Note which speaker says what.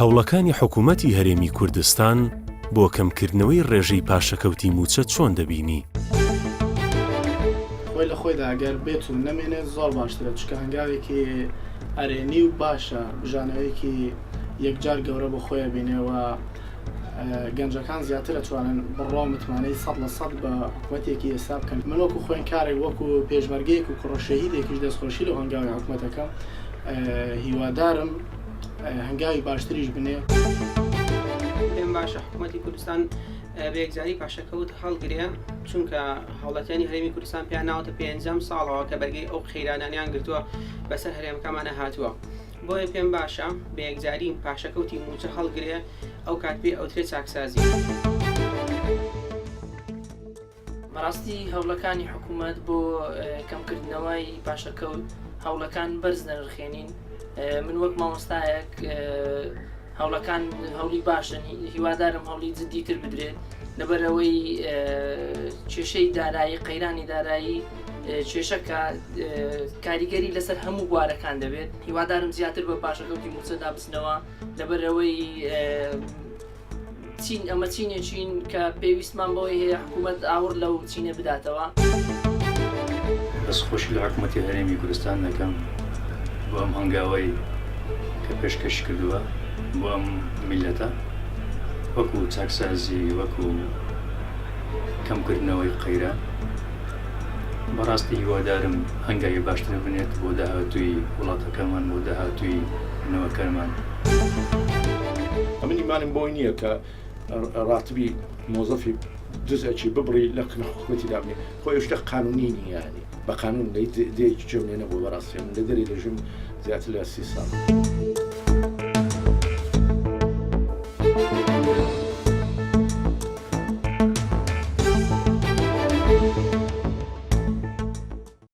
Speaker 1: هەوڵەکانی حکوومەتی هەرێمی کوردستان بۆ کەمکردنەوەی ڕێژەی پاشەکەوتی موچە چۆن دەبینی؟
Speaker 2: خۆی لە خۆیدا ئەگەر بێت و نەمێنێت زۆر باشترە، چکە هەنگاوێکی ئەرێنی و باشە بژانەوەیەکی یەکجار گەورە بۆ خۆیە بینێەوە گەنجەکان زیاتر ئەتوانن بڕۆ متمانەی 100% بە حکوومەتێکی ئێستا بکەن. من وەکو خوێندکارێک وەکو پێشمەرگەیەک و کوڕەشەهیدێکیش دەستخۆشی لە هەنگاوی حکوومەتەکەم هیوادارم هەنگاوی باشتریش بنێ.
Speaker 3: پێم باشە حکوومەتی کوردستان بەیەکجاری پاشەکەوت هەڵگرێ، چونکە هەوڵەتیانی هەرێمی کوردستان پێیان ناوەتە 5 ساڵەوە کە بەرگەی ئەو خێرانانیان گرتووە بەسەر هەرێمەکەمانە هاتووە. بۆیە پێم باشە بەیەکجاری پاشەکەوتی موچە هەڵگرێ، ئەو کات پێ ئەوترێت چاکسازی.
Speaker 4: بەڕاستی هەوڵەکانی حکوومەت بۆ کەمکردنەوەی پاشەکەوت هەوڵەکان بەرز نەرخێنین. من وەک مامۆستایەک هەوڵەکان هەوڵی باشن، هیوادارم هەوڵی جددیتر بدرێت لەبەرەوەی کێشەی دارایی قەیرانی دارایی کێشەکە کاریگەری لەسەر هەموو بوارەکان دەبێت. هیوادارم زیاتر بە پاشەکەوتی موچە دابستنەوە لەبەرەوەی چین ئەمە چینێکین کە پێویستمان بۆی هەیە حکوومەت ئاور لەو چینە بداتەوە.
Speaker 5: دەستخۆشی لە حکوومەتی هەرێمی کوردستان دەکەم بۆ ئەم هەنگاوەی کە پێشکەش کردووە بۆ ئەم میلەتە، وەکو چاکسازی وەکو کەمکردنەوەی قەیران. بەڕاستی هیوادارم هەنگاوی باشتر بنێت بۆ داهاتووی وڵاتەکەمان، بۆ داهاتووی نەوەکەمان.
Speaker 6: ئەمن ئیمانم بۆی نییە کە ڕاتبی مۆزەفی دزەکی ببڕی لە حکوومەتی دابنێ. خۆی شتە قانونی نییانی بە قانون دێکی جێونێنە بۆ بەڕاستی من لە دەری لەژم زیاتر لە 30 ساڵ.